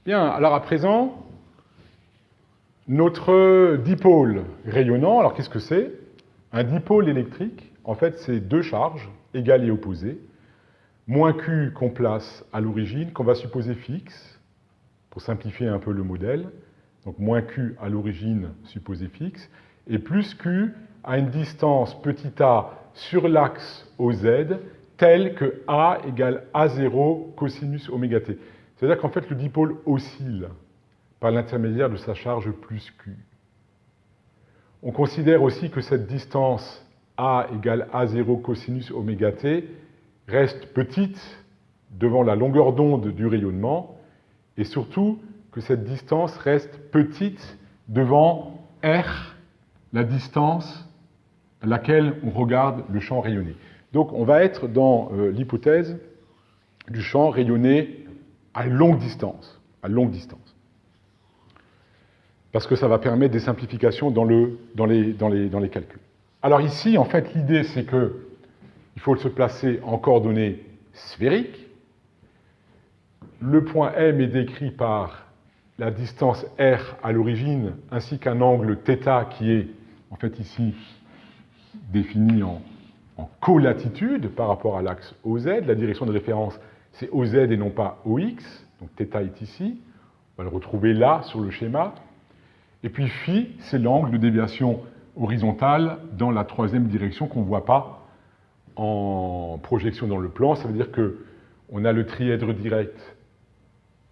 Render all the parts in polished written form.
Bien, alors à présent, notre dipôle rayonnant, alors qu'est-ce que c'est? Un dipôle électrique, en fait, c'est deux charges égales et opposées, moins Q qu'on place à l'origine, qu'on va supposer fixe, pour simplifier un peu le modèle, donc moins Q à l'origine supposé fixe, et plus Q à une distance petit a sur l'axe OZ, telle que A égale A0 cosinus oméga t. C'est-à-dire qu'en fait, le dipôle oscille par l'intermédiaire de sa charge plus Q. On considère aussi que cette distance A égale A0 cosinus oméga t reste petite devant la longueur d'onde du rayonnement, et surtout que cette distance reste petite devant R, la distance à laquelle on regarde le champ rayonné. Donc on va être dans l'hypothèse du champ rayonné à longue distance. Parce que ça va permettre des simplifications dans les calculs. Alors ici, en fait, l'idée, c'est qu'il faut se placer en coordonnées sphériques. Le point M est décrit par la distance R à l'origine, ainsi qu'un angle θ qui est, en fait, ici, défini en colatitude par rapport à l'axe OZ. La direction de référence, c'est OZ et non pas OX. Donc θ est ici. On va le retrouver là, sur le schéma. Et puis phi, c'est l'angle de déviation horizontale dans la troisième direction qu'on ne voit pas en projection dans le plan. Ça veut dire qu'on a le trièdre direct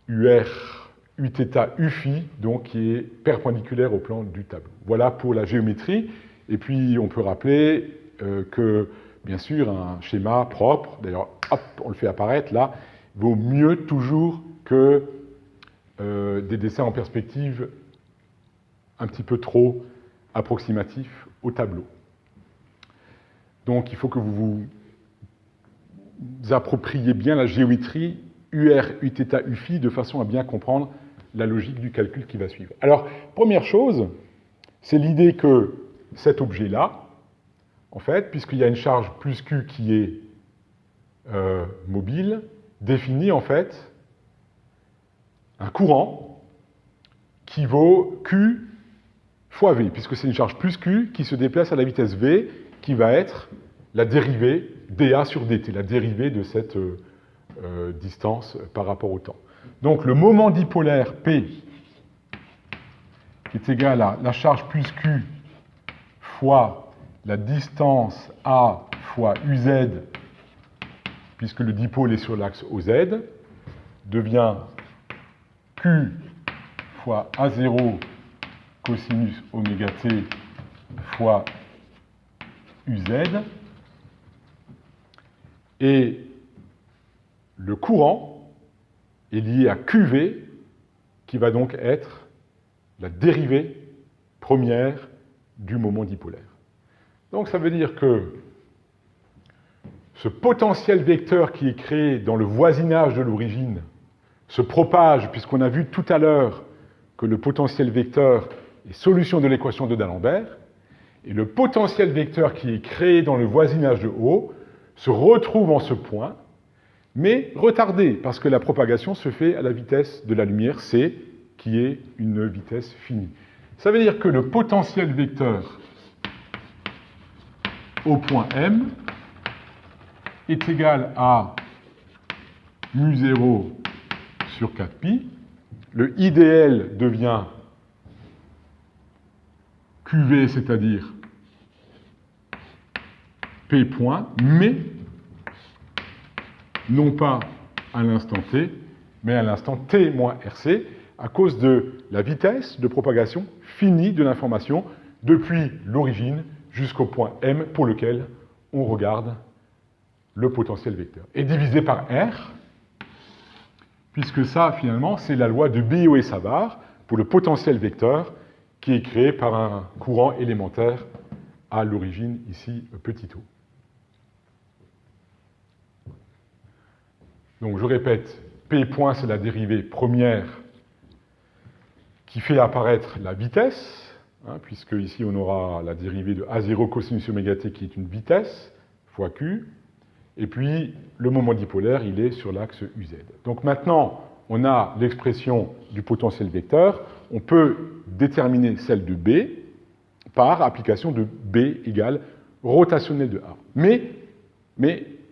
UR, Uθ, Uφ, donc qui est perpendiculaire au plan du tableau. Voilà pour la géométrie. Et puis on peut rappeler que, bien sûr, un schéma propre, d'ailleurs, hop, on le fait apparaître là, vaut mieux toujours que des dessins en perspective un petit peu trop approximatifs au tableau. Donc il faut que vous vous appropriez bien la géométrie UR, Uθ, Uφ de façon à bien comprendre la logique du calcul qui va suivre. Alors, première chose, c'est l'idée que cet objet-là, en fait, puisqu'il y a une charge plus Q qui est mobile, définit en fait un courant qui vaut Q fois V, puisque c'est une charge plus Q qui se déplace à la vitesse V, qui va être la dérivée dA sur dt, la dérivée de cette distance par rapport au temps. Donc le moment dipolaire P est égal à la charge plus Q fois la distance A fois UZ, puisque le dipôle est sur l'axe OZ, devient Q fois A0 cosinus oméga t fois UZ, et le courant est lié à QV, qui va donc être la dérivée première du moment dipolaire. Donc ça veut dire que ce potentiel vecteur qui est créé dans le voisinage de l'origine se propage, puisqu'on a vu tout à l'heure que le potentiel vecteur est solution de l'équation de d'Alembert, et le potentiel vecteur qui est créé dans le voisinage de O se retrouve en ce point, mais retardé, parce que la propagation se fait à la vitesse de la lumière, c, qui est une vitesse finie. Ça veut dire que le potentiel vecteur au point M est égal à mu0 sur 4pi. Le IDL devient QV, c'est-à-dire P point, mais non pas à l'instant t, mais à l'instant t moins RC, à cause de la vitesse de propagation finie de l'information depuis l'origine jusqu'au point M pour lequel on regarde le potentiel vecteur. Et divisé par R, puisque ça, finalement, c'est la loi de Biot et Savart pour le potentiel vecteur qui est créé par un courant élémentaire à l'origine, ici, petit o. Donc, je répète, P point, c'est la dérivée première qui fait apparaître la vitesse, puisque ici, on aura la dérivée de A0 cosinus oméga t qui est une vitesse, fois Q, et puis le moment dipolaire, il est sur l'axe UZ. Donc maintenant, on a l'expression du potentiel vecteur, on peut déterminer celle de B par application de B égale rotationnel de A. Mais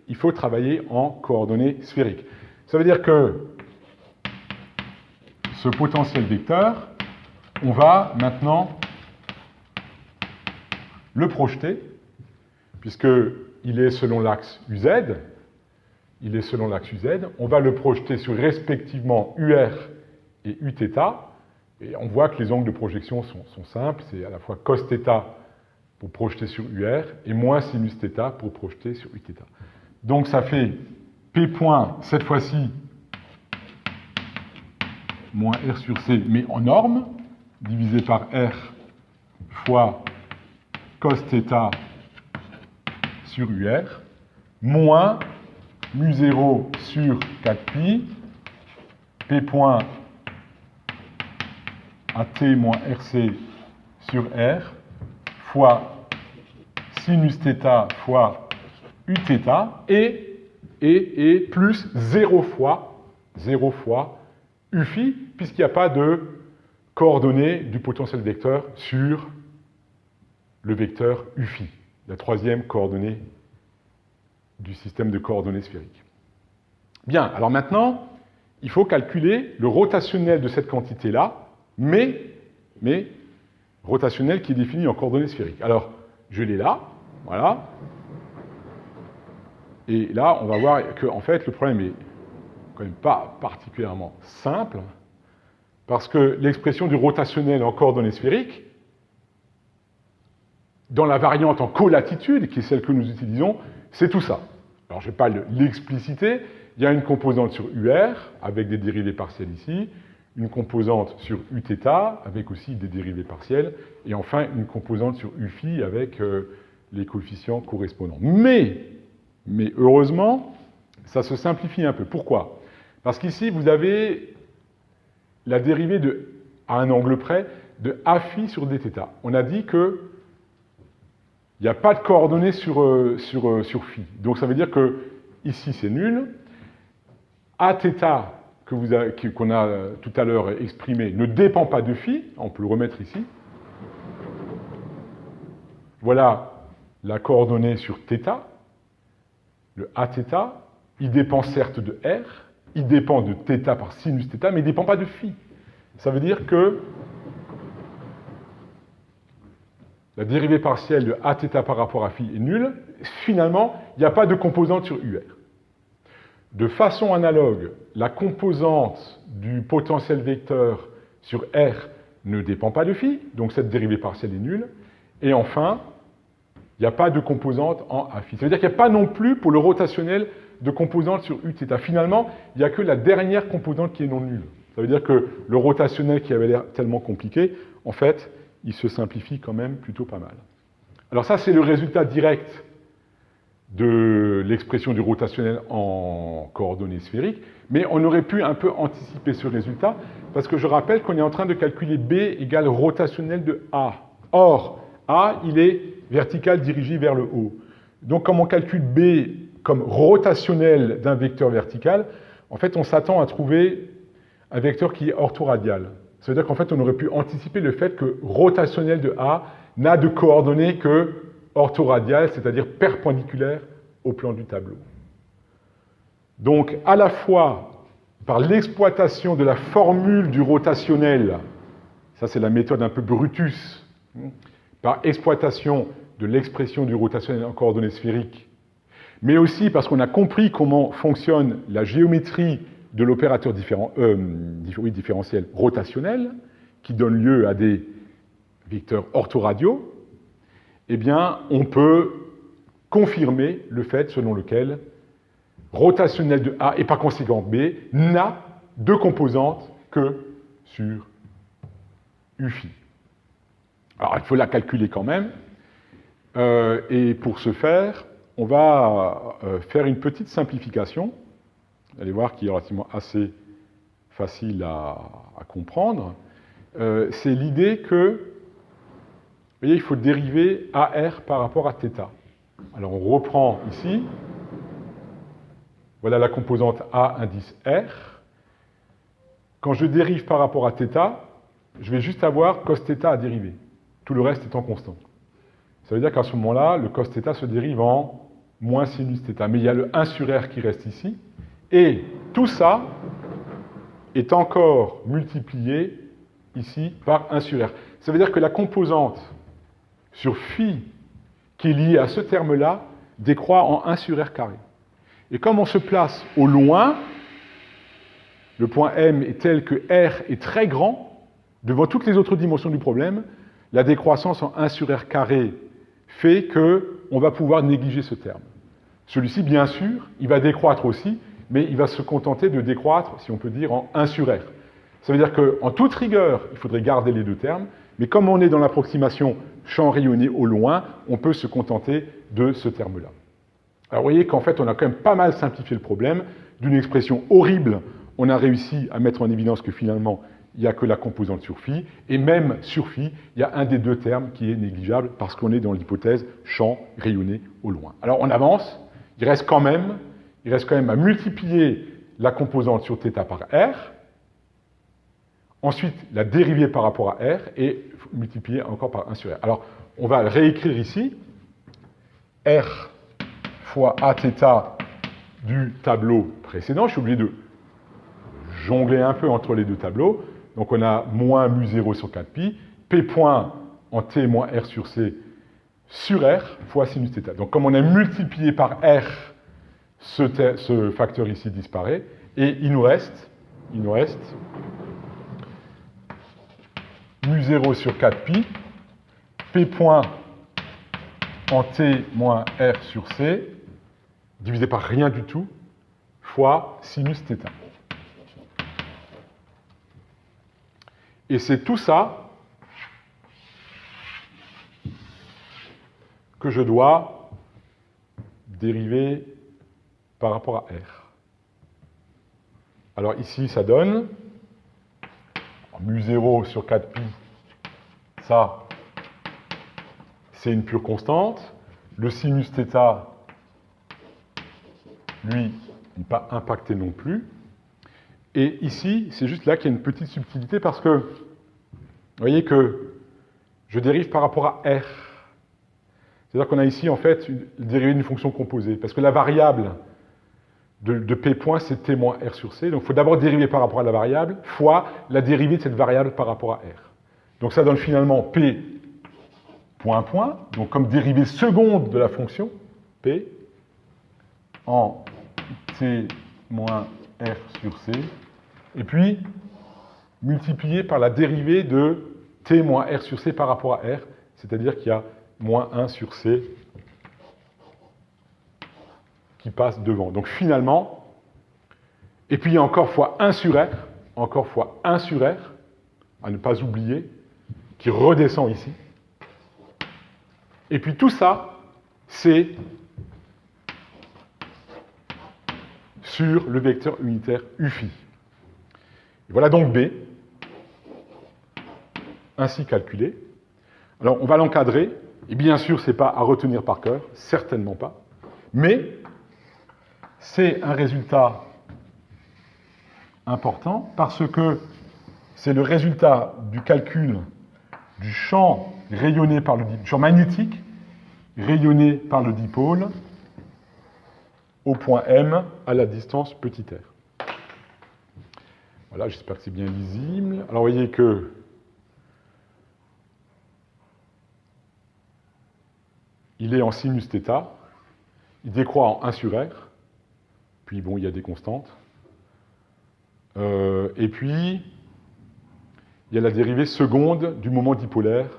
il faut travailler en coordonnées sphériques. Ça veut dire que ce potentiel vecteur, on va maintenant le projeter, puisqu'il est selon l'axe UZ, on va le projeter sur respectivement UR et Uθ, et on voit que les angles de projection sont simples, c'est à la fois cos θ pour projeter sur UR et moins sinus θ pour projeter sur Uθ. Donc ça fait P point, cette fois-ci, moins R sur C, mais en norme, divisé par R fois cos θ sur UR, moins mu0 sur 4pi, P point AT moins RC sur R, fois sinus θ fois Uθ, et plus 0 fois Uφ, puisqu'il n'y a pas de coordonnées du potentiel vecteur sur le vecteur Uφ, la troisième coordonnée du système de coordonnées sphériques. Bien, alors maintenant, il faut calculer le rotationnel de cette quantité-là, mais rotationnel qui est défini en coordonnées sphériques. Alors, je l'ai là, voilà. Et là, on va voir que, en fait, le problème est quand même pas particulièrement simple, parce que l'expression du rotationnel en coordonnées sphériques, dans la variante en colatitude, qui est celle que nous utilisons, c'est tout ça. Alors, je ne vais pas l'expliciter. Il y a une composante sur UR, avec des dérivées partielles ici, une composante sur Uθ, avec aussi des dérivées partielles, et enfin une composante sur Uφ, avec les coefficients correspondants. Mais heureusement, ça se simplifie un peu. Pourquoi? Parce qu'ici, vous avez la dérivée à un angle près de Aφ sur dθ. On a dit que il n'y a pas de coordonnées sur φ. Donc ça veut dire que ici c'est nul. Aθ qu'on a tout à l'heure exprimé ne dépend pas de φ. On peut le remettre ici. Voilà la coordonnée sur θ. Le Aθ, il dépend certes de R, il dépend de θ par sinus θ, mais il ne dépend pas de φ. Ça veut dire que la dérivée partielle de Aθ par rapport à φ est nulle. Finalement, il n'y a pas de composante sur UR. De façon analogue, la composante du potentiel vecteur sur R ne dépend pas de φ, donc cette dérivée partielle est nulle. Et enfin, il n'y a pas de composante en Aφ. Ça veut dire qu'il n'y a pas non plus, pour le rotationnel, de composante sur Uθ. Finalement, il n'y a que la dernière composante qui est non nulle. Ça veut dire que le rotationnel qui avait l'air tellement compliqué, en fait, il se simplifie quand même plutôt pas mal. Alors ça, c'est le résultat direct de l'expression du rotationnel en coordonnées sphériques, mais on aurait pu un peu anticiper ce résultat, parce que je rappelle qu'on est en train de calculer B égale rotationnel de A. Or, A, il est vertical dirigé vers le haut. Donc, comme on calcule B comme rotationnel d'un vecteur vertical, en fait, on s'attend à trouver un vecteur qui est orthoradial. Ça veut dire qu'en fait, on aurait pu anticiper le fait que rotationnel de A n'a de coordonnées que orthoradiales, c'est-à-dire perpendiculaires au plan du tableau. Donc, à la fois, par l'exploitation de la formule du rotationnel, ça c'est la méthode un peu Brutus, par exploitation de l'expression du rotationnel en coordonnées sphériques, mais aussi parce qu'on a compris comment fonctionne la géométrie de l'opérateur différentiel rotationnel, qui donne lieu à des vecteurs orthoradiaux, eh bien, on peut confirmer le fait selon lequel rotationnel de A et par conséquent B n'a de composante que sur Uφ. Alors, il faut la calculer quand même. Et pour ce faire, on va faire une petite simplification. Vous allez voir qui est relativement assez facile à comprendre. C'est l'idée que, vous voyez, il faut dériver AR par rapport à θ. Alors, on reprend ici. Voilà la composante A indice R. quand je dérive par rapport à θ, je vais juste avoir cos θ à dériver. Tout le reste étant constant. Ça veut dire qu'à ce moment-là, le cos θ se dérive en moins sinus θ. Mais il y a le 1 sur R qui reste ici. Et tout ça est encore multiplié ici par 1 sur R. Ça veut dire que la composante sur phi qui est liée à ce terme-là décroît en 1 sur R carré. Et comme on se place au loin, le point M est tel que R est très grand, devant toutes les autres dimensions du problème, la décroissance en 1 sur R carré fait qu'on va pouvoir négliger ce terme. Celui-ci, bien sûr, il va décroître aussi, mais il va se contenter de décroître, si on peut dire, en 1 sur R. Ça veut dire qu'en toute rigueur, il faudrait garder les deux termes, mais comme on est dans l'approximation champ rayonné au loin, on peut se contenter de ce terme-là. Alors vous voyez qu'en fait, on a quand même pas mal simplifié le problème. D'une expression horrible, on a réussi à mettre en évidence que finalement, il n'y a que la composante sur phi, et même sur phi, il y a un des deux termes qui est négligeable parce qu'on est dans l'hypothèse champ rayonné au loin. Alors on avance, il reste quand même à multiplier la composante sur θ par R, ensuite la dérivée par rapport à R, et multiplier encore par 1 sur R. Alors on va le réécrire ici, R fois Aθ du tableau précédent. Je suis obligé de jongler un peu entre les deux tableaux. Donc on a moins mu0 sur 4pi, P point en T moins R sur C sur R fois sinus θ. Donc comme on a multiplié par R, ce facteur ici disparaît, et il nous reste mu0 sur 4pi, P point en T moins R sur C, divisé par rien du tout, fois sinus θ. Et c'est tout ça que je dois dériver par rapport à R. Alors ici, ça donne mu0 sur 4pi, ça, c'est une pure constante. Le sinus θ, lui, n'est pas impacté non plus. Et ici, c'est juste là qu'il y a une petite subtilité parce que, vous voyez que je dérive par rapport à R. C'est-à-dire qu'on a ici, en fait, une dérivée d'une fonction composée. Parce que la variable de P point, c'est T moins R sur C. Donc, il faut d'abord dériver par rapport à la variable, fois la dérivée de cette variable par rapport à R. Donc, ça donne finalement P point point, donc comme dérivée seconde de la fonction, P, en T moins R sur C, et puis multiplié par la dérivée de T moins R sur C par rapport à R, c'est-à-dire qu'il y a moins 1 sur C qui passe devant. Donc finalement, et puis il y a encore fois 1 sur R, encore fois 1 sur R, à ne pas oublier, qui redescend ici. Et puis tout ça, c'est sur le vecteur unitaire UFI. Et voilà donc B, ainsi calculé. Alors on va l'encadrer, et bien sûr, ce n'est pas à retenir par cœur, certainement pas, mais c'est un résultat important parce que c'est le résultat du calcul du champ rayonné par le champ magnétique rayonné par le dipôle au point M à la distance petit r. Voilà, j'espère que c'est bien lisible. Alors vous voyez que il est en sinus θ, il décroît en 1 sur R, puis bon, il y a des constantes. Et puis, il y a la dérivée seconde du moment dipolaire.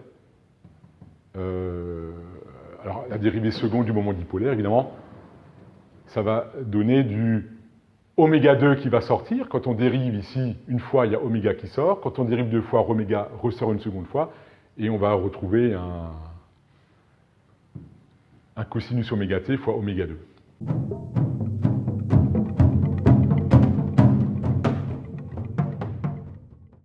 Alors, la dérivée seconde du moment dipolaire, évidemment, ça va donner du oméga 2 qui va sortir. Quand on dérive ici, une fois, il y a oméga qui sort. Quand on dérive deux fois, oméga ressort une seconde fois. Et on va retrouver un cosinus oméga t fois oméga 2.